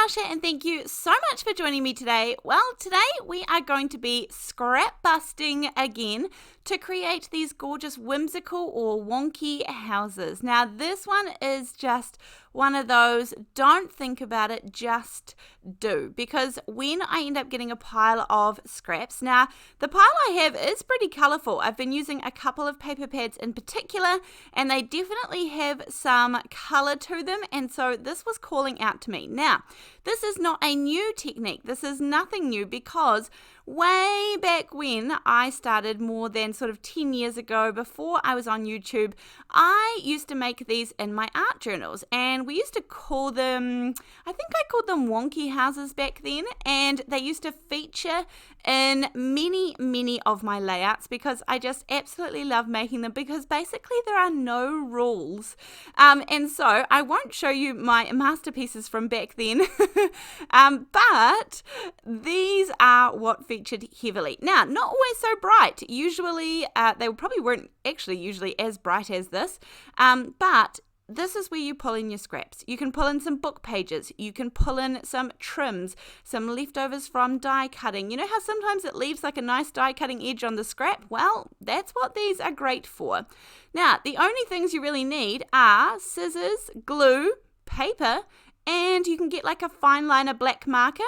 Natasha and thank you so much for joining me today. Well, today we are going to be scrap busting again to create these gorgeous whimsical or wonky houses. Now this one is just one of those, don't think about it, just do. Because when I end up getting a pile of scraps, now the pile I have is pretty colourful. I've been using a couple of paper pads in particular and they definitely have some colour to them, and so this was calling out to me. Now, this is not a new technique. This is nothing new because way back when I started more than sort of 10 years ago, before I was on YouTube, I used to make these in my art journals, and we used to call them, I think I called them wonky houses back then, and they used to feature in many of my layouts because I just absolutely love making them, because basically there are no rules. And so I won't show you my masterpieces from back then, but these are what featured heavily. Now, not always so bright. Usually, they probably weren't actually usually as bright as this, but this is where you pull in your scraps. You can pull in some book pages. You can pull in some trims, some leftovers from die cutting. You know how sometimes it leaves like a nice die cutting edge on the scrap? Well, that's what these are great for. Now, the only things you really need are scissors, glue, paper, and you can get like a fine liner black marker.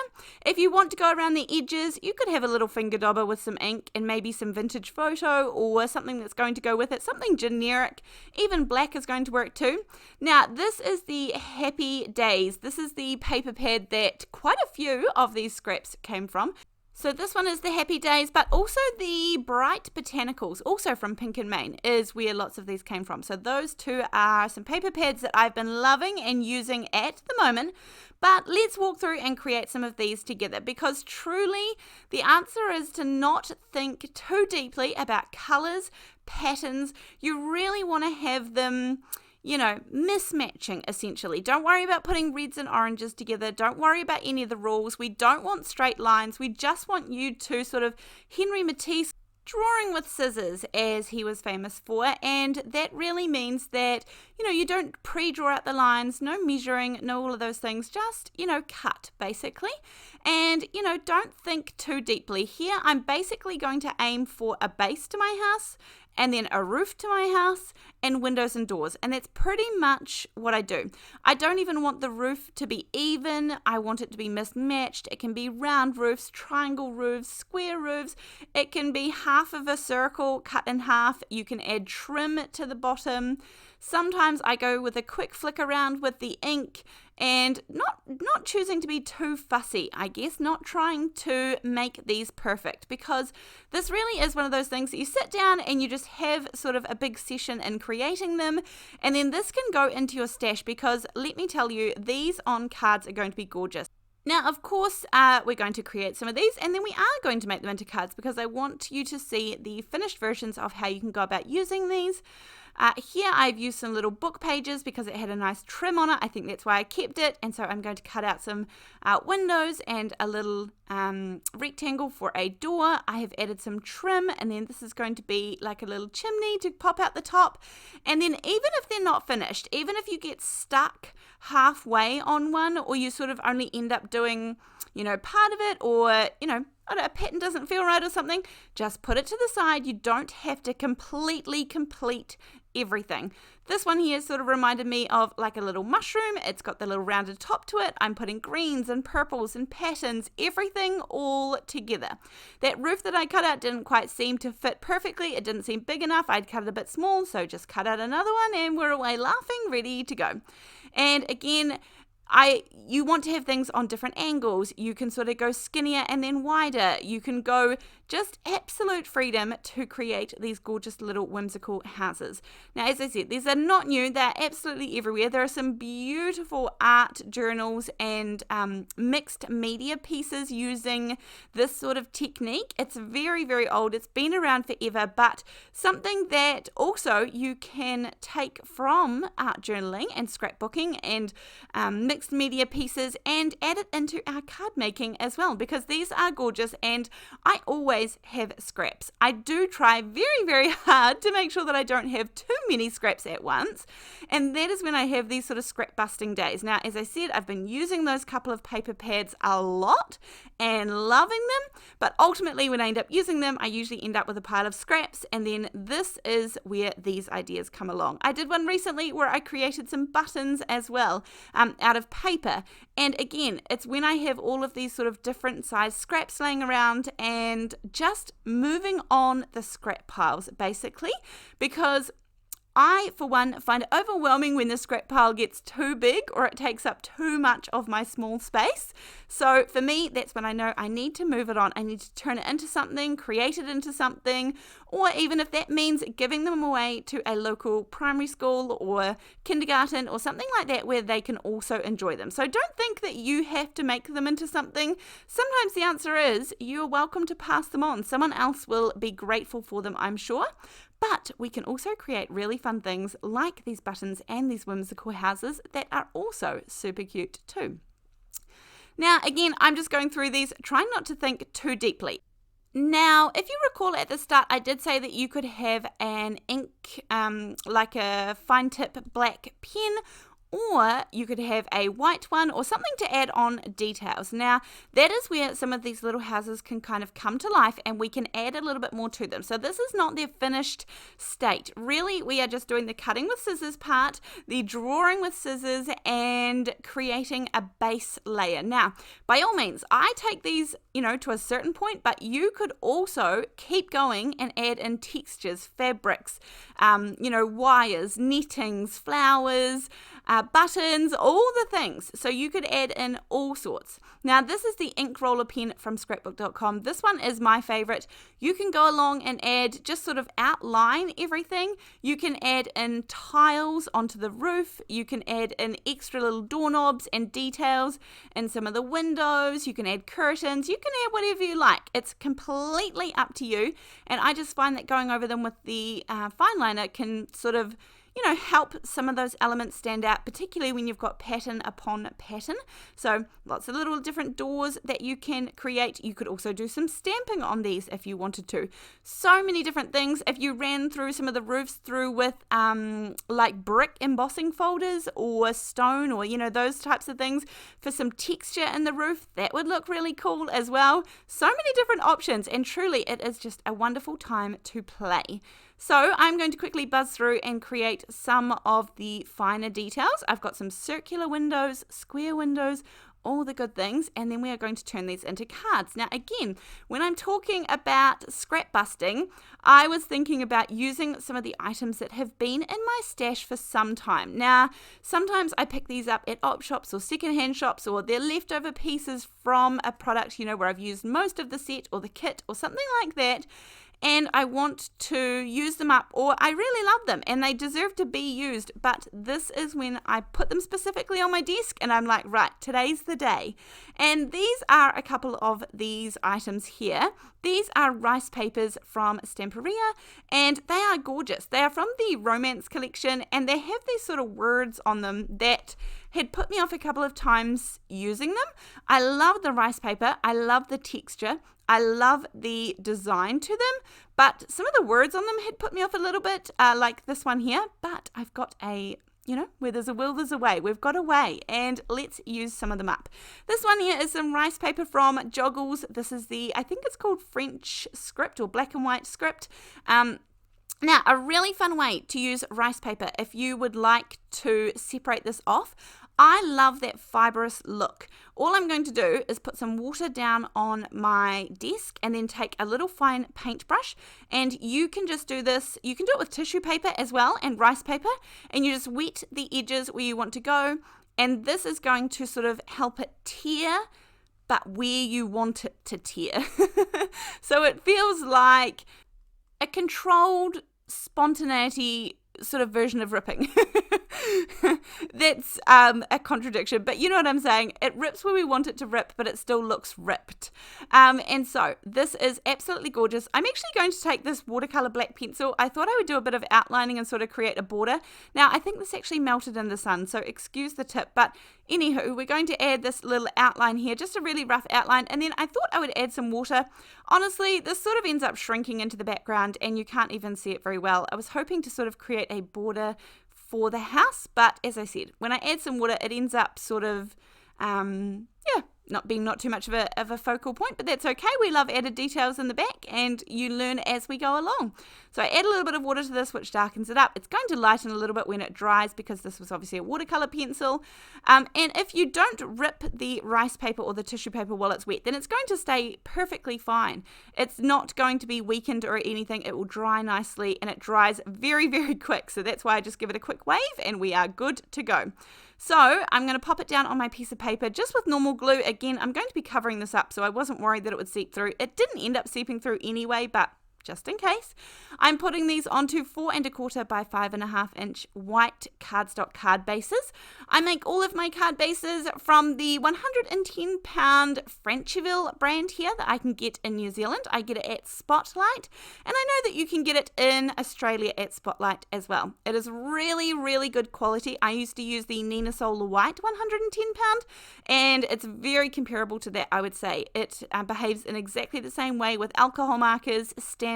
If you want to go around the edges, you could have a little finger dauber with some ink and maybe some vintage photo or something that's going to go with it, something generic. Even black is going to work too. Now, this is the Happy Days. This is the paper pad that quite a few of these scraps came from. So this one is the Happy Days, but also the Bright Botanicals, also from Pink and Main, is where lots of these came from. So those two are some paper pads that I've been loving and using at the moment. But let's walk through and create some of these together, because truly the answer is to not think too deeply about colours, patterns. You really want to have them, you know, mismatching essentially. Don't worry about putting reds and oranges together. Don't worry about any of the rules. We don't want straight lines. We just want you to sort of Henry Matisse drawing with scissors, as he was famous for, and that really means that, you know, you don't pre-draw out the lines, no measuring, no all of those things, just, you know, cut basically. And, you know, don't think too deeply. Here I'm basically going to aim for a base to my house, and then a roof to my house, and windows and doors. And that's pretty much what I do. I don't even want the roof to be even. I want it to be mismatched. It can be round roofs, triangle roofs, square roofs. It can be half of a circle cut in half. You can add trim to the bottom. Sometimes I go with a quick flick around with the ink, and not choosing to be too fussy, I guess, not trying to make these perfect, because this really is one of those things that you sit down and you just have sort of a big session in creating them, and then this can go into your stash, because let me tell you, these on cards are going to be gorgeous. Now, of course, we're going to create some of these, and then we are going to make them into cards, because I want you to see the finished versions of how you can go about using these. Here I've used some little book pages because it had a nice trim on it. I think that's why I kept it, and so I'm going to cut out some windows and a little rectangle for a door. I have added some trim, and then this is going to be like a little chimney to pop out the top. And then even if they're not finished, even if you get stuck halfway on one, or you sort of only end up doing, you know, part of it, or, you know, a pattern doesn't feel right or something, just put it to the side. You don't have to completely complete everything. This one here sort of reminded me of like a little mushroom. It's got the little rounded top to it. I'm putting greens and purples and patterns, everything all together. That roof that I cut out didn't quite seem to fit perfectly. It didn't seem big enough. I'd cut it a bit small, so just cut out another one, and we're away laughing, ready to go. And again, you want to have things on different angles. You can sort of go skinnier and then wider. You can go just absolute freedom to create these gorgeous little whimsical houses. Now, as I said, these are not new. They're absolutely everywhere. There are some beautiful art journals and mixed media pieces using this sort of technique. It's very old. It's been around forever, but something that also you can take from art journaling and scrapbooking and mixed media pieces and add it into our card making as well, because these are gorgeous, and I always always have scraps. I do try very, very hard to make sure that I don't have too many scraps at once, and that is when I have these sort of scrap busting days. Now, as I said, I've been using those couple of paper pads a lot and loving them, but ultimately when I end up using them, I usually end up with a pile of scraps, and then this is where these ideas come along. I did one recently where I created some buttons as well out of paper, and again, it's when I have all of these sort of different size scraps laying around and just moving on the scrap piles basically, because I, for one, find it overwhelming when the scrap pile gets too big or it takes up too much of my small space. So for me, that's when I know I need to move it on. I need to turn it into something, create it into something, or even if that means giving them away to a local primary school or kindergarten or something like that where they can also enjoy them. So don't think that you have to make them into something. Sometimes the answer is you're welcome to pass them on. Someone else will be grateful for them, I'm sure. But we can also create really fun things like these buttons and these whimsical houses that are also super cute too. Now, again, I'm just going through these, trying not to think too deeply. Now, if you recall at the start, I did say that you could have an ink, like a fine tip black pen, or you could have a white one or something to add on details. Now, that is where some of these little houses can kind of come to life and we can add a little bit more to them. So this is not their finished state. Really, we are just doing the cutting with scissors part, the drawing with scissors, and creating a base layer. Now, by all means, I take these, to a certain point, but you could also keep going and add in textures, fabrics, wires, nettings, flowers, buttons, all the things. So you could add in all sorts. Now, this is the ink roller pen from scrapbook.com. This one is my favorite. You can go along and add, just sort of outline everything. You can add in tiles onto the roof. You can add in extra little doorknobs and details in some of the windows. You can add curtains. You can add whatever you like. It's completely up to you. And I just find that going over them with the fine liner can sort of help some of those elements stand out, particularly when you've got pattern upon pattern. So lots of little different doors that you can create. You could also do some stamping on these if you wanted to. So many different things. If you ran through some of the roofs through with like brick embossing folders or stone or, those types of things for some texture in the roof, that would look really cool as well. So many different options, and truly it is just a wonderful time to play. So I'm going to quickly buzz through and create some of the finer details. I've got some circular windows, square windows, all the good things, and then we are going to turn these into cards. Now again, when I'm talking about scrap busting, I was thinking about using some of the items that have been in my stash for some time. Now, sometimes I pick these up at op shops or secondhand shops, or they're leftover pieces from a product, where I've used most of the set or the kit or something like that, and I want to use them up, or I really love them and they deserve to be used, but this is when I put them specifically on my desk and I'm like, right, today's the day. And these are a couple of these items here. These are rice papers from Stamperia, and they are gorgeous. They are from the Romance collection, and they have these sort of words on them that had put me off a couple of times using them. I love the rice paper. I love the texture. I love the design to them, but some of the words on them had put me off a little bit, like this one here, but I've got a, where there's a will, there's a way. We've got a way, and let's use some of them up. This one here is some rice paper from Joggles. This is I think it's called French script or black and white script. Now, a really fun way to use rice paper if you would like to separate this off. I love that fibrous look. All I'm going to do is put some water down on my desk and then take a little fine paintbrush, and you can just do this. You can do it with tissue paper as well and rice paper, and you just wet the edges where you want to go, and this is going to sort of help it tear, but where you want it to tear. So it feels like a controlled spontaneity sort of version of ripping. That's a contradiction, but you know what I'm saying. It rips where we want it to rip, but it still looks ripped. And so this is absolutely gorgeous. I'm actually going to take this watercolor black pencil. I thought I would do a bit of outlining and sort of create a border. Now, I think this actually melted in the sun, so excuse the tip, but anywho, we're going to add this little outline here, just a really rough outline, and then I thought I would add some water. Honestly, this sort of ends up shrinking into the background and you can't even see it very well. I was hoping to sort of create a border for the house, but as I said, when I add some water, it ends up sort of, not being not too much of a focal point, but that's okay. We love added details in the back, and you learn as we go along. So I add a little bit of water to this, which darkens it up. It's going to lighten a little bit when it dries because this was obviously a watercolor pencil. And if you don't rip the rice paper or the tissue paper while it's wet, then it's going to stay perfectly fine. It's not going to be weakened or anything. It will dry nicely, and it dries very, very quick. So that's why I just give it a quick wave, and we are good to go. So I'm going to pop it down on my piece of paper just with normal glue. Again, I'm going to be covering this up, so I wasn't worried that it would seep through. It didn't end up seeping through anyway, but just in case, I'm putting these onto 4 1/4 by 5.5 inch white cardstock card bases. I make all of my card bases from the £110 Frenchville brand here that I can get in New Zealand. I get it at Spotlight, and I know that you can get it in Australia at Spotlight as well. It is really, really good quality. I used to use the Nina Solar White £110, and it's very comparable to that, I would say. It behaves in exactly the same way with alcohol markers, stamping,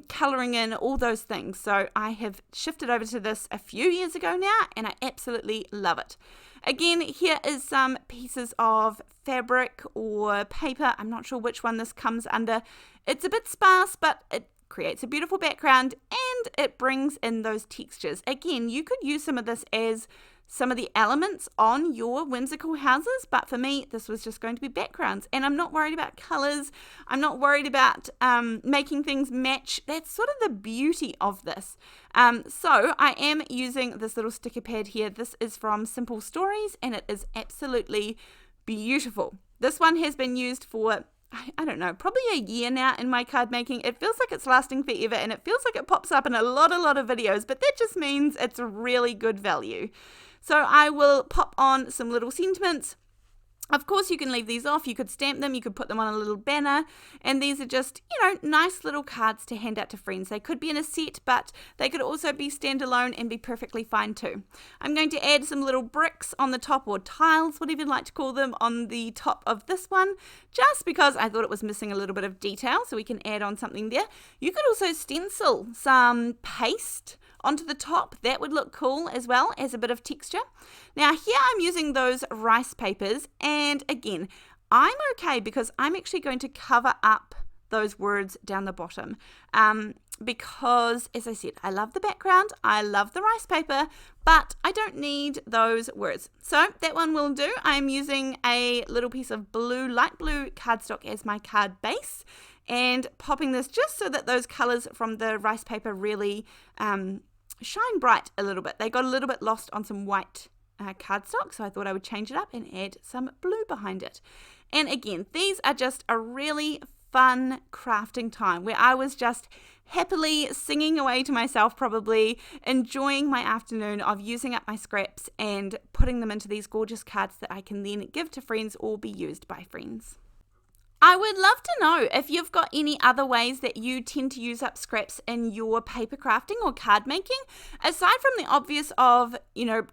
colouring in, all those things. So I have shifted over to this a few years ago now, and I absolutely love it. Again, here is some pieces of fabric or paper. I'm not sure which one this comes under. It's a bit sparse, but it creates a beautiful background and it brings in those textures. Again, you could use some of this as some of the elements on your whimsical houses, but for me, this was just going to be backgrounds, and I'm not worried about colors. I'm not worried about making things match. That's sort of the beauty of this. So I am using this little sticker pad here. This is from Simple Stories, and it is absolutely beautiful. This one has been used for, I don't know, probably a year now in my card making. It feels like it's lasting forever, and it feels like it pops up in a lot of videos, but that just means it's a really good value. So I will pop on some little sentiments. Of course, you can leave these off. You could stamp them. You could put them on a little banner. And these are just, nice little cards to hand out to friends. They could be in a set, but they could also be standalone and be perfectly fine too. I'm going to add some little bricks on the top, or tiles, whatever you'd like to call them, on the top of this one, just because I thought it was missing a little bit of detail, so we can add on something there. You could also stencil some paste onto the top. That would look cool as well as a bit of texture. Now here I'm using those rice papers, and again, I'm okay because I'm actually going to cover up those words down the bottom because, as I said, I love the background, I love the rice paper, but I don't need those words. So that one will do. I'm using a little piece of light blue cardstock as my card base, and popping this just so that those colors from the rice paper really shine bright a little bit. They got a little bit lost on some white cardstock, so I thought I would change it up and add some blue behind it. And again, these are just a really fun crafting time where I was just happily singing away to myself, probably enjoying my afternoon of using up my scraps and putting them into these gorgeous cards that I can then give to friends or be used by friends. I would love to know if you've got any other ways that you tend to use up scraps in your paper crafting or card making, aside from the obvious of,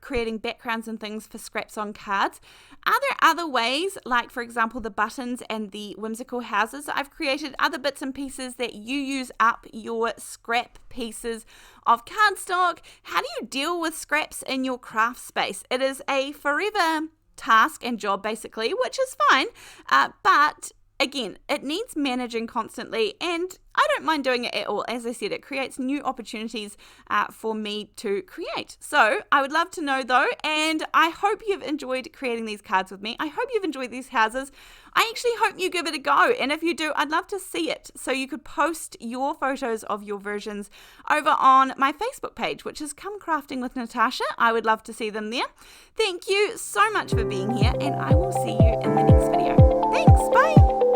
creating backgrounds and things for scraps on cards. Are there other ways, like for example the buttons and the whimsical houses that I've created, other bits and pieces that you use up your scrap pieces of cardstock? How do you deal with scraps in your craft space? It is a forever task and job basically, which is fine, but again, it needs managing constantly, and I don't mind doing it at all. As I said, it creates new opportunities for me to create. So I would love to know though, and I hope you've enjoyed creating these cards with me. I hope you've enjoyed these houses. I actually hope you give it a go, and if you do, I'd love to see it. So you could post your photos of your versions over on my Facebook page, which is Come Crafting with Natasha. I would love to see them there. Thank you so much for being here, and I will see you in the next video. Thanks, bye!